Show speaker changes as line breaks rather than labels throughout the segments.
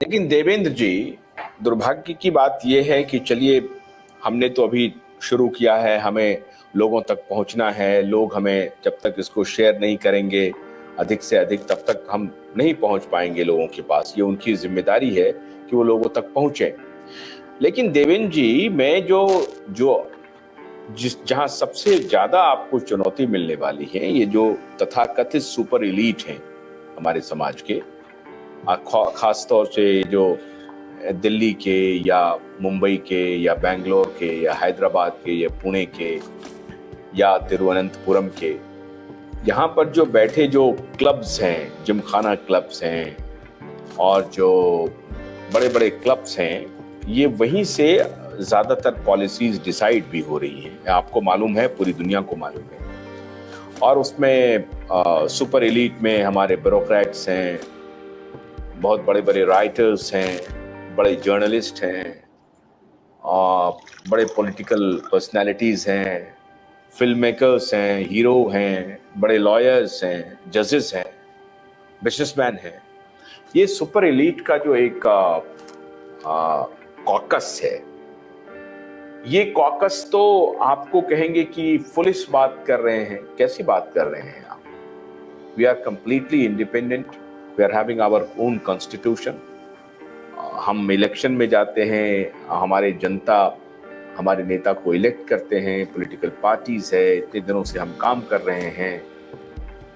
लेकिन देवेंद्र जी, दुर्भाग्य की बात यह है कि चलिए, हमने तो अभी शुरू किया है, हमें लोगों तक पहुंचना है। लोग हमें जब तक इसको शेयर नहीं करेंगे अधिक से अधिक, तब तक हम नहीं पहुंच पाएंगे लोगों के पास। ये उनकी जिम्मेदारी है कि वो लोगों तक पहुंचे। लेकिन देवेंद्र जी, मैं जो जो जिस जहां सबसे ज्यादा आपको चुनौती मिलने वाली है, ये जो तथाकथित सुपर एलीट हैं हमारे समाज के, खास तौर से जो दिल्ली के या मुंबई के या बेंगलोर के या हैदराबाद के या पुणे के या तिरुवनंतपुरम के, यहाँ पर जो बैठे जो क्लब्स हैं, जिमखाना क्लब्स हैं और जो बड़े बड़े क्लब्स हैं, ये वहीं से ज़्यादातर पॉलिसीज डिसाइड भी हो रही हैं। आपको मालूम है, पूरी दुनिया को मालूम है। और उसमें सुपर एलीट में हमारे ब्यूरोक्रेट्स हैं, बहुत बड़े बड़े राइटर्स हैं, बड़े जर्नलिस्ट हैं, बड़े पॉलिटिकल पर्सनालिटीज़ हैं, फिल्म मेकर्स हैं, हीरो हैं, बड़े लॉयर्स हैं, जजेस हैं, बिजनेसमैन हैं। ये सुपर एलीट का जो एक कॉकस है, ये कॉकस तो आपको कहेंगे कि फुलिश बात कर रहे हैं। कैसी बात कर रहे हैं आप? We are completely independent, we are having our own constitution. हम इलेक्शन में जाते हैं, हमारे जनता हमारे नेता को इलेक्ट करते हैं, पॉलिटिकल पार्टीज है, इतने दिनों से हम काम कर रहे हैं।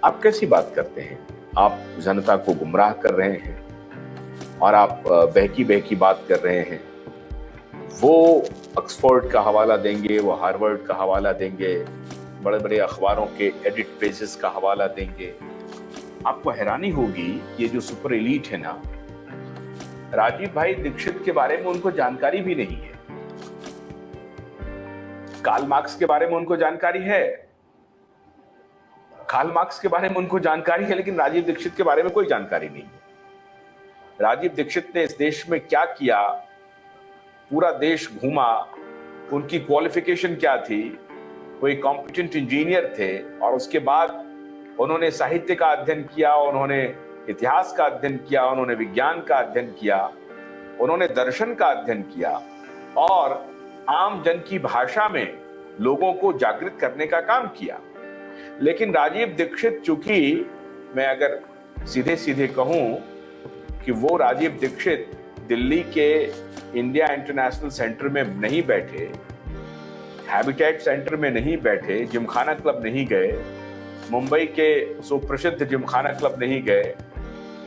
आप कैसी बात करते हैं? आप जनता को गुमराह कर रहे हैं और आप बहकी बहकी बात कर रहे हैं। वो ऑक्सफोर्ड का हवाला देंगे, वो हार्वर्ड का हवाला देंगे, बड़े बड़े अखबारों के एडिट पेजेस का हवाला देंगे। आपको हैरानी होगी, ये जो सुपर एलीट है ना, राजीव भाई दीक्षित के बारे में उनको जानकारी भी नहीं है। कार्ल मार्क्स के बारे में उनको जानकारी है, कार्ल मार्क्स के बारे में उनको जानकारी है, लेकिन राजीव दीक्षित के बारे में कोई जानकारी नहीं है। राजीव दीक्षित ने इस देश में क्या किया, पूरा देश घूमा, उनकी क्वालिफिकेशन क्या थी, वो एक कॉम्पिटेंट इंजीनियर थे, और उसके बाद उन्होंने साहित्य का अध्ययन किया, उन्होंने इतिहास का अध्ययन किया, उन्होंने विज्ञान का अध्ययन किया, उन्होंने दर्शन का अध्ययन किया और आम जन की भाषा में लोगों को जागृत करने का काम किया। लेकिन राजीव दीक्षित, चूंकि मैं अगर सीधे सीधे कहूं कि वो राजीव दीक्षित दिल्ली के इंडिया इंटरनेशनल सेंटर में नहीं बैठे, हैबिटेट सेंटर में नहीं बैठे, जिमखाना क्लब नहीं गए, मुंबई के सुप्रसिद्ध जिमखाना क्लब नहीं गए,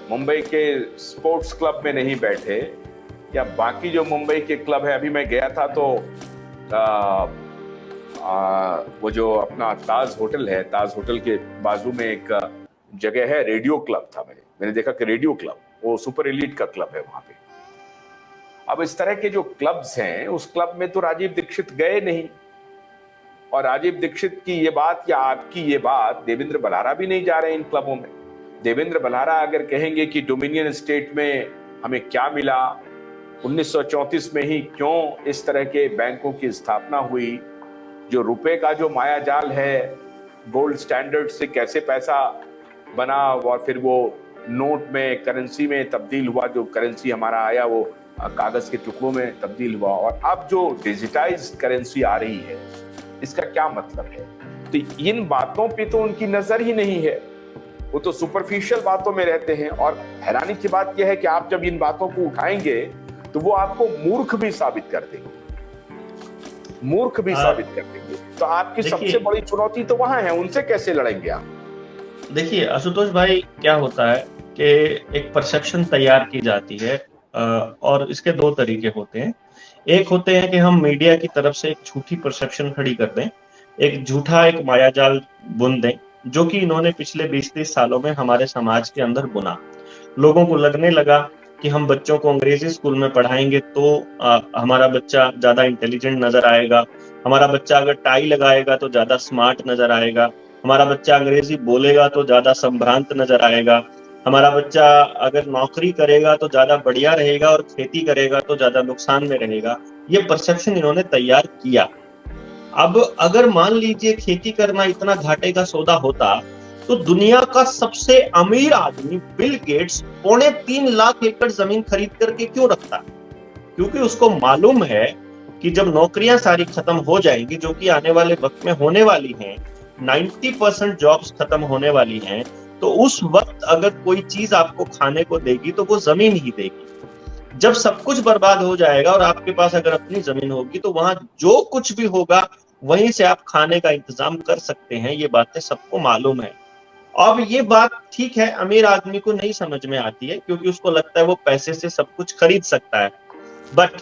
मुंबई के स्पोर्ट्स क्लब में नहीं बैठे, या बाकी जो मुंबई के क्लब है। अभी मैं गया था तो वो जो अपना ताज होटल है, ताज होटल के बाजू में एक जगह है, रेडियो क्लब था। मैंने देखा कि रेडियो क्लब वो सुपर एलीट का क्लब है वहां पे। अब इस तरह के जो क्लब्स हैं, उस क्लब में तो राजीव दीक्षित गए नहीं, और राजीव दीक्षित की ये बात या आपकी ये बात देवेंद्र बल्लारा भी नहीं जा रहे इन क्लबों में। देवेंद्र बल्लारा अगर कहेंगे कि डोमिनियन स्टेट में हमें क्या मिला, 1934 में ही क्यों इस तरह के बैंकों की स्थापना हुई, जो रुपए का जो माया जाल है, गोल्ड स्टैंडर्ड से कैसे पैसा बना और फिर वो नोट में, करेंसी में तब्दील हुआ, जो करेंसी हमारा आया वो कागज के टुकड़ों में तब्दील हुआ, और अब जो डिजिटाइज्ड करेंसी आ रही है, इसका क्या मतलब है? तो इन बातों पे तो उनकी नजर ही नहीं है, वो तो सुपरफिशियल बातों में रहते हैं। और हैरानी की बात यह है कि आप जब इन बातों को उठाएंगे तो वो आपको मूर्ख भी साबित कर देंगे, मूर्ख भी साबित कर देंगे। तो आपकी सबसे बड़ी चुनौती तो वहां है, उनसे कैसे लड़ेंगे आप?
देखिए आशुतोष भाई, क्या होता है कि एक परसेप्शन तैयार की जाती है, और इसके दो तरीके होते हैं। एक होते हैं कि हम मीडिया की तरफ से एक झूठी परसेप्शन खड़ी कर दें, एक झूठा एक मायाजाल बुन दें, जो कि इन्होंने पिछले 20-30 सालों में हमारे समाज के अंदर बुना। लोगों को लगने लगा कि हम बच्चों को अंग्रेजी स्कूल में पढ़ाएंगे तो हमारा बच्चा ज्यादा इंटेलिजेंट नजर आएगा, हमारा बच्चा अगर टाई लगाएगा तो ज्यादा स्मार्ट नजर आएगा, हमारा बच्चा अंग्रेजी बोलेगा तो ज्यादा संभ्रांत नजर आएगा, हमारा बच्चा अगर नौकरी करेगा तो ज्यादा बढ़िया रहेगा और खेती करेगा तो ज्यादा नुकसान में रहेगा। ये परसेप्शन इन्होंने तैयार किया। अब अगर मान लीजिए खेती करना इतना घाटे का सौदा होता तो दुनिया का सबसे अमीर आदमी बिल गेट्स 3.25 लाख एकड़ जमीन खरीद करके क्यों रखता है? क्योंकि उसको मालूम है कि जब नौकरियां सारी खत्म हो जाएंगी, जो कि आने वाले वक्त में होने वाली हैं, 90% जॉब्स खत्म होने वाली हैं, तो उस वक्त अगर कोई चीज आपको खाने को देगी तो वो जमीन ही देगी। जब सब कुछ बर्बाद हो जाएगा और आपके पास अगर अपनी जमीन होगी तो वहां जो कुछ भी होगा वहीं से आप खाने का इंतजाम कर सकते हैं। ये बातें सबको मालूम है। अब ये बात ठीक है, अमीर आदमी को नहीं समझ में आती है क्योंकि उसको लगता है वो पैसे से सब कुछ खरीद सकता है। बट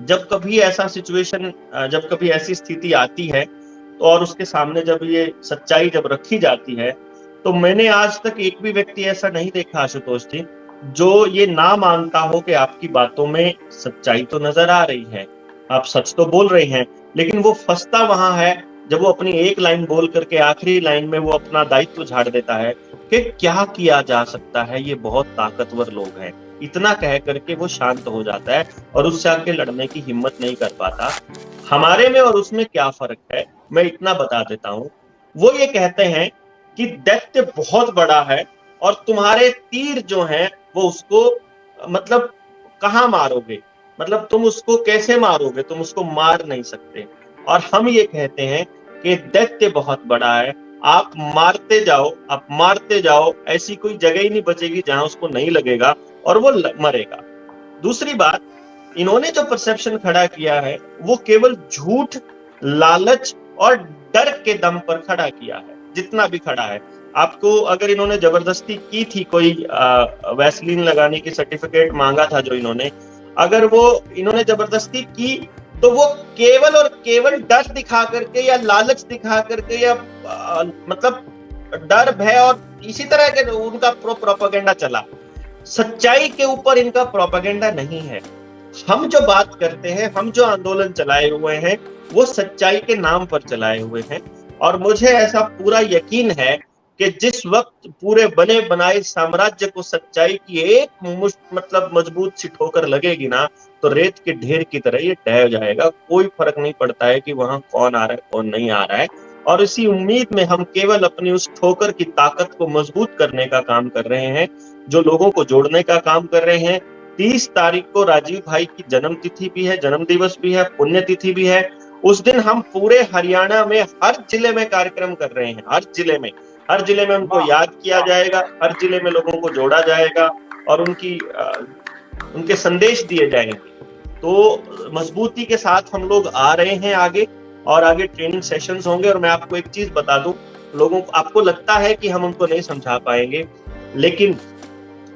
जब कभी ऐसा सिचुएशन, जब कभी ऐसी स्थिति आती है तो और उसके सामने जब ये सच्चाई जब रखी जाती है, तो मैंने आज तक एक भी व्यक्ति ऐसा नहीं देखा आशुतोष जी, जो ये ना मानता हो कि आपकी बातों में सच्चाई तो नजर आ रही है, आप सच तो बोल रहे हैं, लेकिन वो फंसता वहां है जब वो अपनी एक लाइन बोल करके आखिरी लाइन में वो अपना दायित्व झाड़ देता है कि क्या किया जा सकता है, ये बहुत ताकतवर लोग हैं। इतना कह करके वो शांत हो जाता है और उससे आगे लड़ने की हिम्मत नहीं कर पाता। हमारे में और उसमें क्या फर्क है, मैं इतना बता देता हूं। वो ये कहते हैं कि दैत्य बहुत बड़ा है और तुम्हारे तीर जो हैं वो उसको मतलब कहाँ मारोगे, मतलब तुम उसको कैसे मारोगे, तुम उसको मार नहीं सकते। और हम ये कहते हैं कि दैत्य बहुत बड़ा है, आप मारते जाओ, आप मारते जाओ, ऐसी कोई जगह ही नहीं बचेगी जहां उसको नहीं लगेगा और वो मरेगा। दूसरी बात, इन्होंने जो परसेप्शन खड़ा किया है वो केवल झूठ, लालच और डर के दम पर खड़ा किया है, जितना भी खड़ा है। आपको अगर इन्होंने जबरदस्ती की थी, कोई वैसलीन लगाने की सर्टिफिकेट मांगा था जो इन्होंने, अगर वो इन्होंने जबरदस्ती की तो वो केवल और केवल डर दिखा करके या लालच दिखा करके या मतलब डर भय और इसी तरह के उनका प्रोपेगेंडा चला। सच्चाई के ऊपर इनका प्रोपेगेंडा नहीं है। हम जो बात करते हैं, हम जो आंदोलन चलाए हुए हैं, वो सच्चाई के नाम पर चलाए हुए हैं। और मुझे ऐसा पूरा यकीन है कि जिस वक्त पूरे बने बनाए साम्राज्य को सच्चाई की एक मतलब मजबूत सी ठोकर लगेगी ना, तो रेत के ढेर की तरह ये ढह जाएगा। कोई फर्क नहीं पड़ता है कि वहां कौन आ रहा है, कौन नहीं आ रहा है। और इसी उम्मीद में हम केवल अपनी उस ठोकर की ताकत को मजबूत करने का काम कर रहे हैं, जो लोगों को जोड़ने का काम कर रहे हैं। 30 तारीख को राजीव भाई की जन्म तिथि भी है, जन्म दिवस भी है, पुण्यतिथि भी है। उस दिन हम पूरे हरियाणा में हर जिले में कार्यक्रम कर रहे हैं, हर जिले में उनको याद किया जाएगा, हर जिले में लोगों को जोड़ा जाएगा और उनके संदेश दिए जाएंगे। तो मजबूती के साथ हम लोग आ रहे हैं आगे, और आगे ट्रेनिंग सेशंस होंगे। और मैं आपको एक चीज बता दूं, लोगों को आपको लगता है कि हम उनको नहीं समझा पाएंगे, लेकिन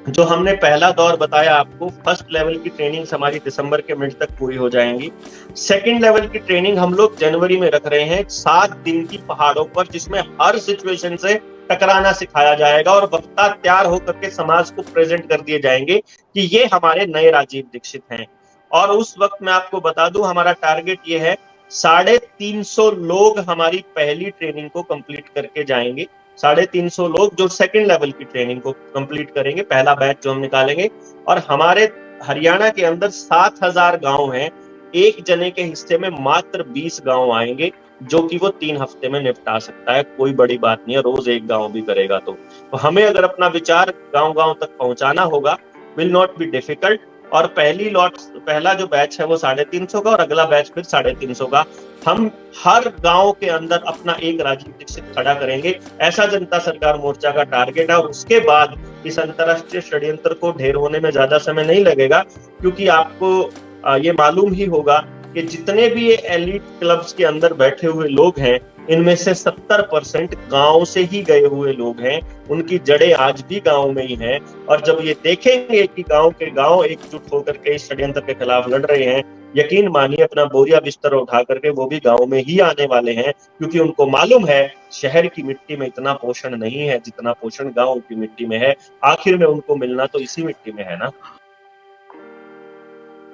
जो हमने पहला दौर बताया आपको, फर्स्ट लेवल की ट्रेनिंग हमारी दिसंबर के मिड तक पूरी हो जाएंगी। सेकंड लेवल की ट्रेनिंग हम लोग जनवरी में रख रहे हैं, 7 दिन की पहाड़ों पर, जिसमें हर सिचुएशन से टकराना सिखाया जाएगा और वक्ता तैयार होकर के समाज को प्रेजेंट कर दिए जाएंगे कि ये हमारे नए राजीव दीक्षित हैं। और उस वक्त मैं आपको बता दूं, हमारा टारगेट ये है 350 लोग हमारी पहली ट्रेनिंग को कंप्लीट करके जाएंगे। 350 लोग जो सेकंड लेवल की ट्रेनिंग को कंप्लीट करेंगे, पहला बैच जो हम निकालेंगे। और हमारे हरियाणा के अंदर 7000 गांव हैं, एक जने के हिस्से में मात्र 20 गांव आएंगे, जो कि वो 3 हफ्ते में निपटा सकता है। कोई बड़ी बात नहीं है, रोज एक गांव भी करेगा तो हमें अगर अपना विचार गांव-गांव तक पहुंचाना होगा, विल नॉट बी डिफिकल्ट। और पहला जो बैच है वो 350 का और अगला बैच फिर 350 का। हम हर गांव के अंदर अपना एक राजीव दीक्षित खड़ा करेंगे, ऐसा जनता सरकार मोर्चा का टारगेट है। और उसके बाद इस अंतरराष्ट्रीय षड्यंत्र को ढेर होने में ज्यादा समय नहीं लगेगा, क्योंकि आपको ये मालूम ही होगा कि जितने भी ये एलिट क्लब्स के अंदर बैठे हुए लोग हैं, इनमें से 70% गांव से ही गए हुए लोग हैं, उनकी जड़ें आज भी गांव में ही हैं। और जब ये देखेंगे कि गांव के गांव एकजुट होकर के इस षड्यंत्र के खिलाफ लड़ रहे हैं, यकीन मानिए अपना बोरिया बिस्तर उठा करके वो भी गांव में ही आने वाले हैं, क्योंकि उनको मालूम है शहर की मिट्टी में इतना पोषण नहीं है जितना पोषण गांव की मिट्टी में है। आखिर में उनको मिलना तो इसी मिट्टी में है ना।